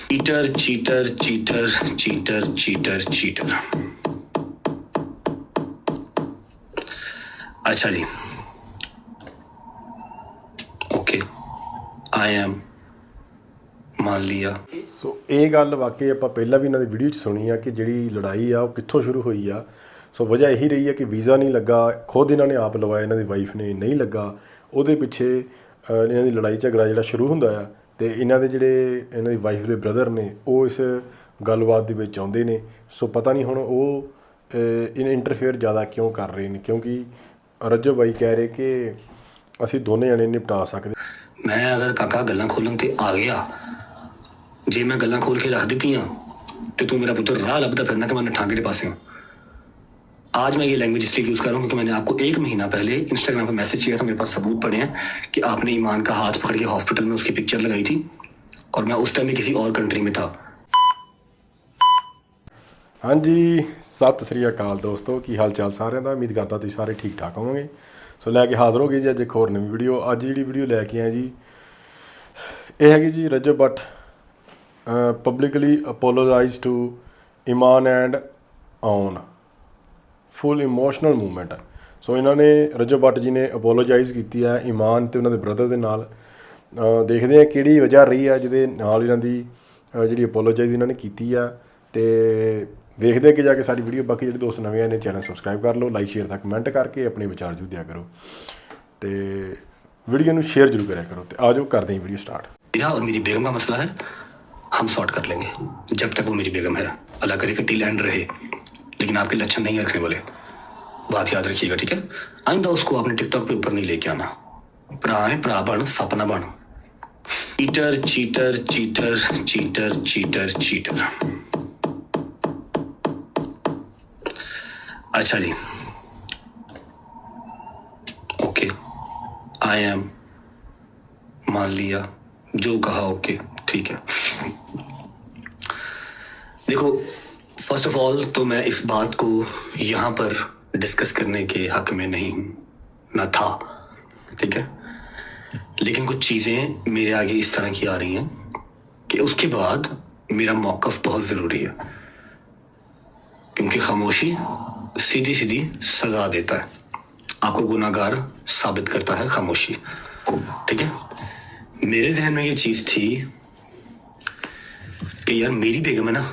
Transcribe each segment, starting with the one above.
Cheater cheater cheater cheater cheater cheater. अच्छा जी, okay, I am मान लिया। ਸੋ ਇਹ ਗੱਲ ਵਾਕਈ ਆਪਾਂ ਪਹਿਲਾਂ ਵੀ ਇਹਨਾਂ ਦੀ ਵੀਡੀਓ 'ਚ ਸੁਣੀ ਆ ਕਿ ਜਿਹੜੀ ਲੜਾਈ ਆ ਉਹ ਕਿੱਥੋਂ ਸ਼ੁਰੂ ਹੋਈ ਆ। ਸੋ ਵਜ੍ਹਾ ਇਹੀ ਰਹੀ ਹੈ ਕਿ ਵੀਜ਼ਾ ਨਹੀਂ ਲੱਗਾ, ਖੁਦ ਇਹਨਾਂ ਨੇ ਆਪ ਲਵਾਇਆ, ਇਹਨਾਂ ਦੀ ਵਾਈਫ ਨੇ ਨਹੀਂ ਲੱਗਾ। ਉਹਦੇ ਪਿੱਛੇ ਇਹਨਾਂ ਦੀ ਲੜਾਈ ਝਗੜਾ ਜਿਹੜਾ ਸ਼ੁਰੂ ਹੁੰਦਾ ਆ ਅਤੇ ਇਹਨਾਂ ਦੇ ਜਿਹੜੇ ਇਹਨਾਂ ਦੀ ਵਾਈਫ ਦੇ ਬ੍ਰਦਰ ਨੇ ਉਹ ਇਸ ਗੱਲਬਾਤ ਦੇ ਵਿੱਚ ਆਉਂਦੇ ਨੇ। ਸੋ ਪਤਾ ਨਹੀਂ ਹੁਣ ਉਹ ਇੰਟਰਫੇਅਰ ਜ਼ਿਆਦਾ ਕਿਉਂ ਕਰ ਰਹੇ ਨੇ, ਕਿਉਂਕਿ ਰਜਬ ਬਾਈ ਕਹਿ ਰਹੇ ਕਿ ਅਸੀਂ ਦੋਨੇ ਜਣੇ ਨਿਪਟਾ ਸਕਦੇ। मैं अगर काका गल्लां खोलन ते आ गया, जे मैं गल्लां खोल के रख दित्तियां तो तू मेरा पुत्र राह लभदा फिरना कि मैं नट्ठां केड़े पासे हूं। आज मैं ये लैंग्वेज इसलिए यूज़ कर रहा हूँ क्योंकि मैंने आपको 1 महीना पहले इंस्टाग्राम पर मैसेज किया था, मेरे पास सबूत पड़े हैं कि आपने ईमान का हाथ पकड़ के हॉस्पिटल में उसकी पिक्चर लगाई थी और मैं उस टाइम में किसी और कंट्री में था। हाँ जी, सत श्री अकाल दोस्तों, की हाल चाल सारे का। उम्मीद करता तुसीं सारे ठीक ठाक होवोगे। सो लैके हाज़र हो गए जी अज एक होर नवीं वीडियो। अज जी वीडियो लैके आए जी ये हैगी जी Rajab Bhatt publicly apologize to Iman and on, full emotional movement है। सो इन्होंने रजब भट्ट जी ने अपोलोजाइज की है ईमान तो उन्होंने ब्रदर के नाल। देखते हैं किहड़ी वजह रही है जिहदे नाल इन्हां दी जिहड़ी अपोलोजाइज इन्होंने की है। तो देखते कि जाके सारी वीडियो। बाकी जो दोस्त नवे ने चैनल सबसक्राइब कर लो, लाइक शेयर तक कमेंट करके अपने विचार जरूर दिया करो, तो वीडियो में शेयर जरूर करा करो। तो आ जाओ करते हैं वीडियो स्टार्ट। मेरा और मेरी बेगम का मसला है, हम सॉर्ट कर लेंगे जब तक वो मेरी बेगम है। अल्लाह करे कि टिल एंड रहे, लेकिन आपके लक्षण नहीं रखने वाले, बात याद रखिएगा, ठीक है। आइंदा उसको अपने टिकटॉक पे ऊपर नहीं लेके आना। भरा है भरा बन, सपना बन। Cheater cheater cheater cheater cheater cheater. अच्छा जी, ओके, आई एम मान लिया, जो कहा ओके, ठीक है। देखो, फर्स्ट ऑफ ऑल तो मैं इस बात को यहाँ पर डिस्कस करने के हक में नहीं हूँ, ना था, ठीक है। लेकिन कुछ चीज़ें मेरे आगे इस तरह की आ रही हैं कि उसके बाद मेरा मौक़िफ़ बहुत ज़रूरी है, क्योंकि खामोशी सीधी सीधी सज़ा देता है, आपको गुनाहगार साबित करता है खामोशी, ठीक है। मेरे जहन में ये चीज़ थी कि यार मेरी बेगम है ना,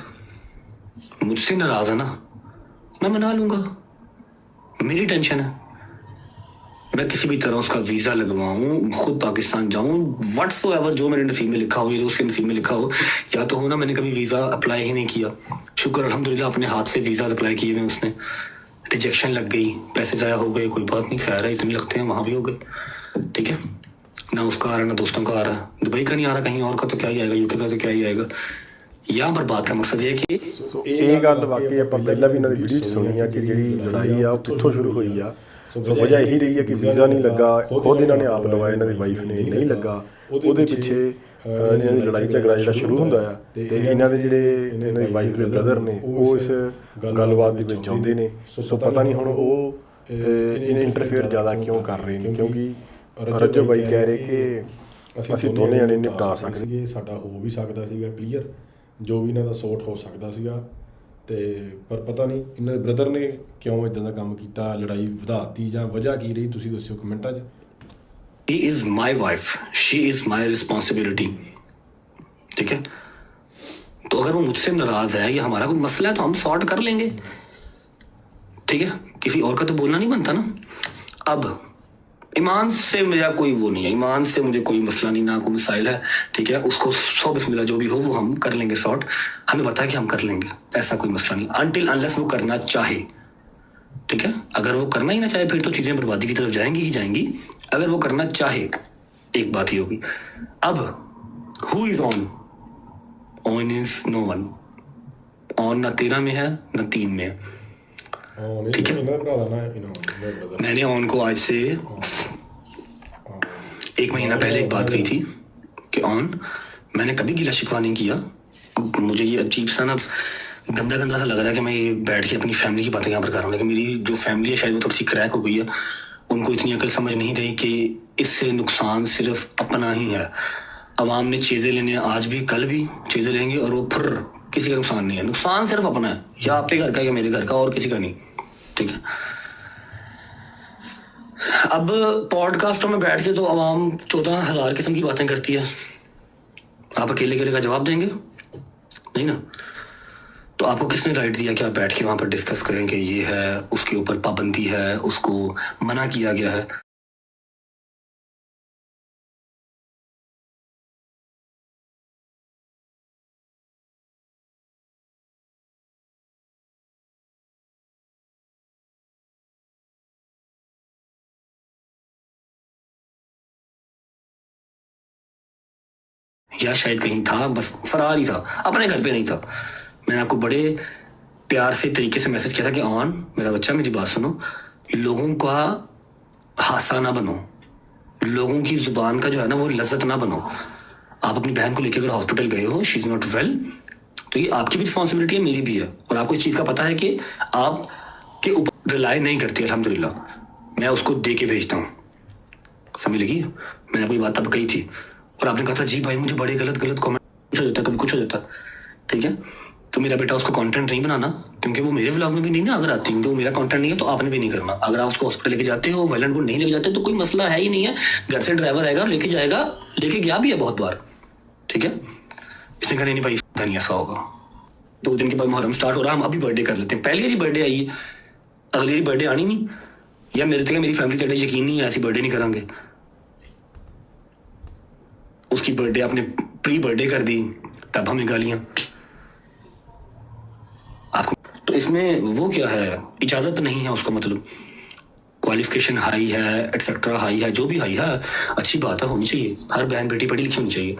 मुझसे नाराज़ है ना, मैं मना लूँगा, मेरी टेंशन है। मैं किसी भी तरह उसका वीज़ा लगवाऊँ, खुद पाकिस्तान जाऊँ, व्हाट्सएवर जो मेरे नसीब में लिखा हो या उसके नसीब में लिखा हो। या तो हो ना, मैंने कभी वीज़ा अप्लाई ही नहीं किया, शुक्र अल्हम्दुलिल्लाह अपने हाथ से वीज़ा अप्लाई किए हुए, उसने रिजेक्शन लग गई, पैसे ज़ाया हो गए, कोई बात नहीं, खैर है, इतने लगते हैं, वहाँ भी हो गए, ठीक है। ना उसका आ रहा, ना दोस्तों का आ रहा, दुबई का नहीं आ रहा, कहीं और का तो क्या ही आएगा, यूके का तो क्या ही आएगा। यहाँ पर बात का मकसद ये है कि ਇਹ ਗੱਲ ਵਾਕਈ ਆਪਾਂ ਪਹਿਲਾਂ ਵੀ ਇਹਨਾਂ ਦੀ ਵੀਡੀਓ 'ਚ ਸੁਣੀ ਆ ਕਿ ਜਿਹੜੀ ਲੜਾਈ ਆ ਉਹ ਕਿੱਥੋਂ ਸ਼ੁਰੂ ਹੋਈ ਆ। ਸੋ ਵਜ੍ਹਾ ਇਹੀ ਰਹੀ ਹੈ ਕਿ ਵੀਜ਼ਾ ਨਹੀਂ ਲੱਗਾ, ਖੁਦ ਇਹਨਾਂ ਨੇ ਆਪ ਲਵਾਇਆ, ਇਹਨਾਂ ਦੀ ਵਾਈਫ ਨੇ ਨਹੀਂ ਲੱਗਾ। ਉਹਦੇ ਪਿੱਛੇ ਇਹਨਾਂ ਦੀ ਲੜਾਈ ਝਗੜਾ ਜਿਹੜਾ ਸ਼ੁਰੂ ਹੁੰਦਾ ਆ ਅਤੇ ਇਹਨਾਂ ਦੇ ਜਿਹੜੇ ਇਹਨਾਂ ਦੀ ਵਾਈਫ ਦੇ ਬ੍ਰਦਰ ਨੇ ਉਹ ਇਸ ਗੱਲਬਾਤ ਦੇ ਵਿੱਚ ਆਉਂਦੇ ਨੇ। ਸੋ ਪਤਾ ਨਹੀਂ ਹੁਣ ਉਹ ਇੰਟਰਫੇਅਰ ਜ਼ਿਆਦਾ ਕਿਉਂ ਕਰ ਰਹੇ ਨੇ, ਕਿਉਂਕਿ ਰਜਬ ਬਾਈ ਕਹਿ ਰਹੇ ਕਿ ਅਸੀਂ ਦੋਨੇ ਜਣੇ ਨਿਪਟਾ ਸਕਦੇ, ਸਾਡਾ ਹੋ ਵੀ ਸਕਦਾ ਸੀਗਾ ਕਲੀਅਰ, ਜੋ ਵੀ ਇਹਨਾਂ ਦਾ ਸੋਰਟ ਹੋ ਸਕਦਾ ਸੀਗਾ। ਤੇ ਪਰ ਪਤਾ ਨਹੀਂ ਇਹਨਾਂ ਦੇ ਬ੍ਰਦਰ ਨੇ ਕਿਉਂ ਇਦਾਂ ਦਾ ਕੰਮ ਕੀਤਾ, ਲੜਾਈ ਵਧਾਤੀ ਜਾਂ ਵਜ੍ਹਾ ਕੀ ਰਹੀ, ਤੁਸੀਂ ਦੱਸਿਓ ਕਮੈਂਟਾਂ 'ਚ। She is my wife, she is my responsibility, ठीक है। तो अगर वो मुझसे नाराज है या हमारा कोई मसला है तो हम सॉर्ट कर लेंगे, ठीक है। किसी और का तो बोलना नहीं बनता ना। अब ईमान से मेरा कोई वो नहीं है, ईमान से मुझे कोई मसला नहीं, ना कोई मिसाइल है, ठीक है। उसको सौ बिस्मिल्लाह जो भी हो वो हम कर लेंगे सॉर्ट, हमें पता है कि हम कर लेंगे, ऐसा कोई मसला नहीं, अनटिल अनलेस वो करना चाहे, ठीक है। अगर वो करना ही ना चाहे फिर तो चीज़ें बर्बादी की तरफ जाएंगी ही जाएंगी। अगर वो करना चाहे एक बात ही होगी। अब who is on, on is no one, on ना 13 में है ना 3 में है, ठीक है। मैंने ऑन को आज से 1 महीना पहले एक बात कही थी कि ऑन, मैंने कभी गिला शिकवा नहीं किया। मुझे ये अजीब सा ना गंदा गंदा सा लग रहा है कि मैं ये बैठ के अपनी फैमिली की बातें यहाँ पर कर रहा हूँ, लेकिन मेरी जो फैमिली है शायद वो थोड़ी सी क्रैक हो गई है, उनको इतनी अकल समझ नहीं रही कि इससे नुकसान सिर्फ अपना ही है, अवाम ने चीज़ें लेनी है, आज भी कल भी चीज़ें लेंगे, और वो फिर किसी का नुकसान नहीं है। नुकसान सिर्फ अपना है, या आपके घर का या मेरे घर का, और किसी का नहीं। ठीक है, अब पॉडकास्टों में बैठ के तो अवाम 14,000 किस्म की बातें करती है, आप अकेले अकेले का जवाब देंगे? नहीं ना। तो आपको किसने राइट दिया कि आप बैठ के वहां पर डिस्कस करें कि ये है, उसके ऊपर पाबंदी है, उसको मना किया गया है? या शायद कहीं था, बस फरार ही था, अपने घर पे नहीं था। मैंने आपको बड़े प्यार से तरीके से मैसेज किया था कि ऑन मेरा बच्चा, मेरी बात सुनो, लोगों का हासा ना बनो, लोगों की जुबान का जो है ना वो लज्जत ना बनो। आप अपनी बहन को लेकर अगर हॉस्पिटल गए हो, शी इज नॉट वेल, तो ये आपकी भी रिस्पॉन्सिबिलिटी है, मेरी भी है। और आपको इस चीज़ का पता है कि आप के ऊपर रिलाई नहीं करती, अल्हम्दुलिल्लाह मैं उसको दे के भेजता हूँ। समझ लगी? मैंने आपको ये बात तब कही थी, और आपने कहा था जी भाई मुझे बड़े गलत गलत कमेंट कुछ हो जाता, कभी कुछ हो जाता। ठीक है, तो मेरा बेटा उसको कंटेंट नहीं बनाना, क्योंकि वो मेरे व्लॉग में भी नहीं ना अगर आती, क्योंकि वो मेरा कंटेंट नहीं है, तो आपने भी नहीं करना। अगर आप उसको हॉस्पिटल लेके जाते हो, वायलेंट को नहीं लेके जाते, तो कोई मसला है ही नहीं है। घर से ड्राइवर आएगा, लेके जाएगा, लेके गया भी है बहुत बार। ठीक है, इसने कहा नहीं भाई नहीं ऐसा होगा। 2 दिन के बाद मुहर्रम स्टार्ट हो रहा है, हम अभी बर्थडे कर लेते हैं। पहले ही बर्थडे आई है, अगली बर्थडे आनी नहीं, या मेरे तक मेरी फैमिली तेरे यकीन नहीं है, ऐसी बर्थडे नहीं करांगे। उसकी बर्थडे आपने प्री बर्थडे कर दी, तब हमें गालियां। आपको तो इसमें वो क्या है, इजाजत नहीं है उसका मतलब, क्वालिफिकेशन हाई है, एटसेट्रा हाई है, जो भी हाई है, अच्छी बात है, होनी चाहिए। हर बहन बेटी पढ़ी लिखी होनी चाहिए,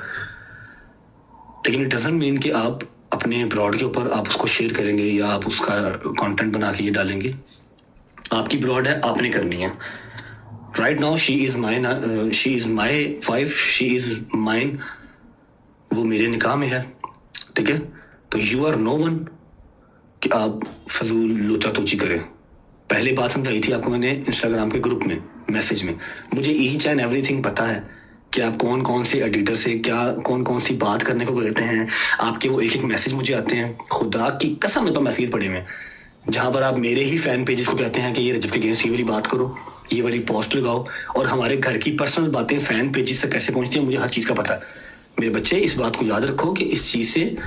लेकिन इट डजंट मीन कि आप अपने ब्रॉड के ऊपर आप उसको शेयर करेंगे या आप उसका कंटेंट बना के ये डालेंगे। आपकी ब्रॉड है, आपने करनी है। Right now she is my wife, she is mine, वो मेरे निकाह में है। ठीक है, तो यू आर नो वन कि आप फजूल लोचा तोची करें। पहले बात समझाई थी आपको मैंने इंस्टाग्राम के ग्रुप में, मैसेज में। मुझे ईच एंड एवरीथिंग पता है कि आप कौन कौन से एडिटर से क्या कौन कौन सी बात करने को कहते हैं। आपके वो एक एक मैसेज मुझे आते हैं, खुदा की कसम मेरे पास मैसेज पड़े हुए हैं, जहाँ पर आप मेरे ही फैन पेजेस को कहते हैं कि ये रजब के अगेंस्ट ये वाली बात करो, ये वाली पोस्ट लगाओ, और हमारे घर की पर्सनल बातें फैन पेजेस से कैसे पहुंचती हैं मुझे हर चीज़ का पता है। मेरे बच्चे इस बात को याद रखो कि इस चीज़ से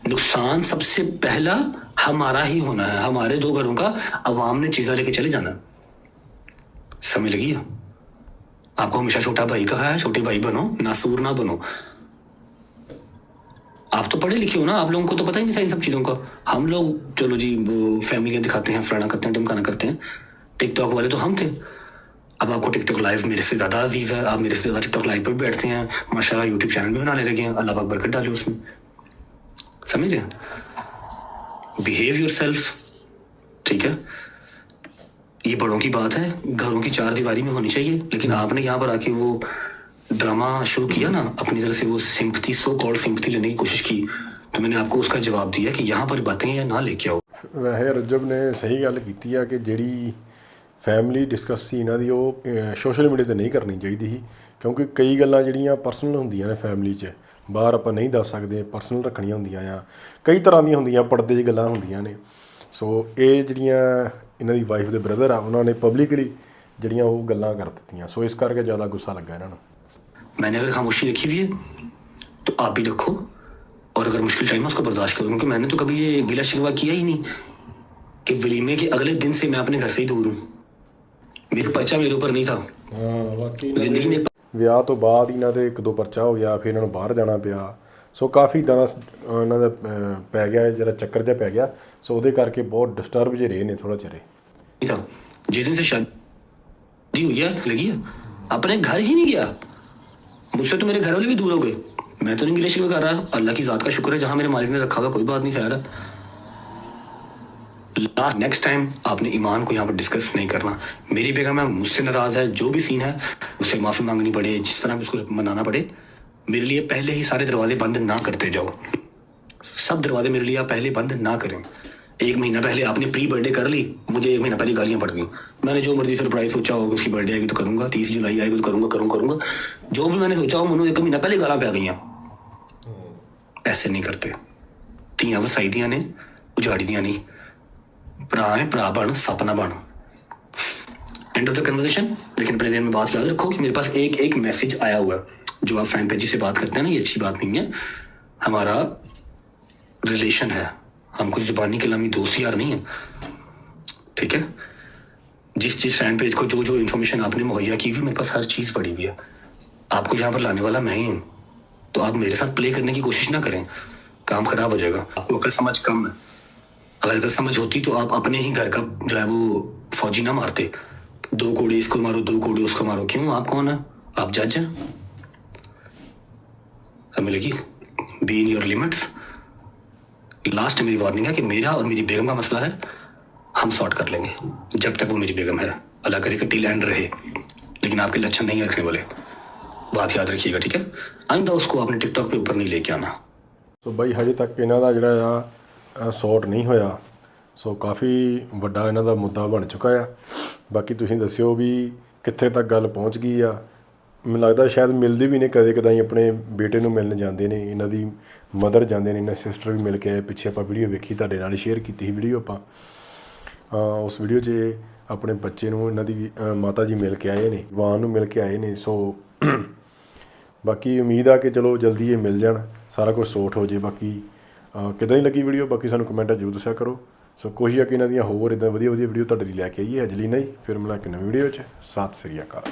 नुकसान सबसे पहला हमारा ही होना है, हमारे 2 घरों का अवाम ने चीज़ा लेके चले जाना। समझ लगी है? आपको हमेशा छोटा भाई कहा है, छोटे भाई बनो, नासूर ना बनो। आप तो पढ़े लिखे हो ना, आप लोगों को तो पता ही नहीं था इन सब चीज़ों का। हम लोग चलो जी वो फैमिलियाँ दिखाते हैं, फलाना करते हैं, ढमकाना करते हैं। टिकटॉक वाले तो हम थे। अब आपको टिकटॉक लाइव मेरे से ज़्यादा अजीज़ है, आप मेरे से ज़्यादा टिकटॉक लाइव पर भी बैठते हैं, माशाल्लाह यूट्यूब चैनल भी बनाने लगे हैं, अल्लाह पाक बरकत डाले उसमें। समझ रहे हैं? Behave yourself. ठीक है, ये बड़ों की बात है, घरों की 4 दीवारी में होनी चाहिए, लेकिन आपने यहाँ पर आके वो ड्रामा शुरू किया ना, अपनी तरह से वो सिंपथी, सो कॉल्ड सिंपथी लेने की कोशिश की, तो मैंने आपको उसका जवाब दिया कि यहाँ पर बातें या ना लेके आओ। ਵੈਸੇ ਰਜਬ ਨੇ ਸਹੀ ਗੱਲ ਕੀਤੀ ਆ ਕਿ ਜਿਹੜੀ ਫੈਮਿਲੀ ਡਿਸਕਸ ਸੀ ਇਹਨਾਂ ਦੀ ਉਹ ਸੋਸ਼ਲ ਮੀਡੀਆ 'ਤੇ ਨਹੀਂ ਕਰਨੀ ਚਾਹੀਦੀ ਸੀ, ਕਿਉਂਕਿ ਕਈ ਗੱਲਾਂ ਜਿਹੜੀਆਂ ਪਰਸਨਲ ਹੁੰਦੀਆਂ ਨੇ ਫੈਮਿਲੀ 'ਚ, ਬਾਹਰ ਆਪਾਂ ਨਹੀਂ ਦੱਸ ਸਕਦੇ, ਪਰਸਨਲ ਰੱਖਣੀਆਂ ਹੁੰਦੀਆਂ ਆ, ਕਈ ਤਰ੍ਹਾਂ ਦੀਆਂ ਹੁੰਦੀਆਂ, ਪਰਦੇ 'ਚ ਗੱਲਾਂ ਹੁੰਦੀਆਂ ਨੇ। ਸੋ ਇਹ ਜਿਹੜੀਆਂ ਇਹਨਾਂ ਦੀ ਵਾਈਫ ਦੇ ਬ੍ਰਦਰ ਆ, ਉਹਨਾਂ ਨੇ ਪਬਲਿਕਲੀ ਜਿਹੜੀਆਂ ਉਹ ਗੱਲਾਂ ਕਰ ਦਿੱਤੀਆਂ, ਸੋ ਇਸ ਕਰਕੇ ਜ਼ਿਆਦਾ ਗੁੱਸਾ ਲੱਗਾ ਇਹਨਾਂ ਨੂੰ। मैंने अगर खामोशी रखी हुई है तो आप भी रखो, और अगर मुश्किल टाइम है उसको बर्दाश्त करो, क्योंकि मैंने तो कभी ये गिला शिकवा किया ही नहीं कि वलीमे के अगले दिन से मैं अपने घर से ही दूर हूँ। मेरा पर्चा मेरे ऊपर नहीं था। ਬਾਕੀ जिंदगी में ਵਿਆਹ ਤੋਂ ਬਾਅਦ ਇਹਨਾਂ ਦੇ 1-2 ਪਰਚਾ ਹੋ ਗਿਆ, ਫਿਰ ਇਹਨਾਂ ਨੂੰ ਬਾਹਰ ਜਾਣਾ ਪਿਆ। ਸੋ ਕਾਫੀ ਇੱਦਾਂ ਦਾ ਇਹਨਾਂ ਦਾ ਪੈ ਗਿਆ, ਜਿਹੜਾ ਚੱਕਰ ਜਿਹਾ ਪੈ ਗਿਆ, ਸੋ ਉਹਦੇ ਕਰਕੇ ਬਹੁਤ ਡਿਸਟਰਬ ਜਿਹੇ ਰਹੇ ਨੇ ਥੋੜ੍ਹਾ ਚਿਰ। नहीं था। जिस दिन से शादी हुई है लगी है, अपने घर ही नहीं गया। मुझसे तो मेरे घर वाले भी दूर हो गए, मैं तो नहीं गिले शिकवे कर रहा। अल्लाह की ज़ात का शुक्र है, जहाँ मेरे मालिक ने रखा हुआ कोई बात नहीं, खैर है। लास्ट नेक्स्ट टाइम आपने ईमान को यहाँ पर डिस्कस नहीं करना। मेरी बेगम है, मुझसे नाराज़ है, जो भी सीन है उससे माफ़ी मांगनी पड़े, जिस तरह भी उसको मनाना पड़े, मेरे लिए पहले ही सारे दरवाजे बंद ना करते जाओ। सब दरवाजे मेरे लिए आप पहले बंद ना करें। 1 महीना पहले आपने प्री बर्थडे कर ली, मुझे 1 महीना पहले गालियां पड़ गई। मैंने जो मर्जी सरप्राइज सोचा होगा, उसकी बर्थडे आएगी तो करूंगा, 30 जुलाई आएगी तो करूंगा। जो भी मैंने सोचा हो, मैंने 1 महीना पहले गालां पै गई। ऐसे नहीं करते। ਧੀਆਂ ਵਸਾਈ ਦੀਆਂ ਨੇ, ਉਜਾੜੀ ਦੀਆਂ नहीं। भरा है, भरा बन, सपना बन। End of the conversation. लेकिन अपने दिन में बात याद रखो कि मेरे पास एक मैसेज आया हुआ है। जो आप फैन पेज से बात करते हैं ना, ये अच्छी बात नहीं है। हमारा रिलेशन है, हम कुछ जुबानी कलामी दोस्त यार नहीं है, ठीक है। जिस फैन पेज को जो इन्फॉर्मेशन आपने मुहैया की हुई, मेरे पास हर चीज़ पड़ी हुई है। आपको यहाँ पर लाने वाला मैं ही हूँ, तो आप मेरे साथ प्ले करने की कोशिश ना करें, काम खराब हो जाएगा। आपको अकल समझ कम है। अगर अकल समझ होती तो आप अपने ही घर का जो है वो फौजी ना मारते। 2 कोड़े इसको मारो, 2 कोड़े उसको मारो। क्यों? आप कौन है? आप जज हैं। सब मिलेगी। Be in your limits. Last मेरी वार्निंग है कि मेरा और मेरी बेगम का मसला है, हम सॉर्ट कर लेंगे जब तक वो मेरी बेगम है। अल्लाह करे कि टिल एंड रहे, लेकिन आपके लक्षण नहीं रखने वाले, बात याद रखिएगा, ठीक है। आइंदा उसको आपने टिकटॉक पे ऊपर नहीं लेके आना। ਸੋ ਬਾਈ ਹਜੇ ਤੱਕ ਇਹਨਾਂ ਦਾ ਜਿਹੜਾ ਆ ਸੌਟ ਨਹੀਂ ਹੋਇਆ। ਸੋ ਕਾਫੀ ਵੱਡਾ ਇਹਨਾਂ ਦਾ ਮੁੱਦਾ ਬਣ ਚੁੱਕਾ ਆ। ਬਾਕੀ ਤੁਸੀਂ ਦੱਸਿਓ ਵੀ ਕਿੱਥੇ ਤੱਕ ਗੱਲ ਪਹੁੰਚ ਗਈ ਆ। ਮੈਨੂੰ ਲੱਗਦਾ ਸ਼ਾਇਦ ਮਿਲਦੇ ਵੀ ਨੇ, ਕਦੇ ਕਦਾਈ ਆਪਣੇ ਬੇਟੇ ਨੂੰ ਮਿਲਣ ਜਾਂਦੇ ਨੇ, ਇਹਨਾਂ ਦੀ ਮਦਰ ਜਾਂਦੇ ਨੇ, ਇਹਨਾਂ ਸਿਸਟਰ ਵੀ ਮਿਲ ਕੇ ਆਏ। ਪਿੱਛੇ ਆਪਾਂ ਵੀਡੀਓ ਵੇਖੀ, ਤੁਹਾਡੇ ਨਾਲ ਸ਼ੇਅਰ ਕੀਤੀ ਸੀ ਵੀਡੀਓ ਆਪਾਂ। ਉਸ ਵੀਡੀਓ 'ਚ ਆਪਣੇ ਬੱਚੇ ਨੂੰ ਇਹਨਾਂ ਦੀ ਮਾਤਾ ਜੀ ਮਿਲ ਕੇ ਆਏ ਨੇ, ਵਾਨ ਨੂੰ ਮਿਲ ਕੇ ਆਏ ਨੇ। ਸੋ ਬਾਕੀ ਉਮੀਦ ਆ ਕਿ ਚਲੋ ਜਲਦੀ ਇਹ ਮਿਲ ਜਾਣ, ਸਾਰਾ ਕੁਝ ਸੋਟ ਹੋ ਜੇ। ਬਾਕੀ ਕਿੱਦਾਂ ਹੀ ਲੱਗੀ ਵੀਡੀਓ, ਬਾਕੀ ਸਾਨੂੰ ਕਮੈਂਟਾਂ ਜ਼ਰੂਰ ਦੱਸਿਆ ਕਰੋ। ਸੋ ਕੋਸ਼ਿਸ਼ ਆ ਕਿ ਇਹਨਾਂ ਦੀਆਂ ਹੋਰ ਇੱਦਾਂ ਵਧੀਆ ਵੀਡੀਓ ਤੁਹਾਡੇ ਲਈ ਲੈ ਕੇ ਆਈਏ। ਅੱਜ ਲਈ ਨਹੀਂ, ਫਿਰ ਮਿਲਾਂਗੇ ਨਵੀਂ ਵੀਡੀਓ 'ਚ। ਸਤਿ ਸ੍ਰੀ ਅਕਾਲ।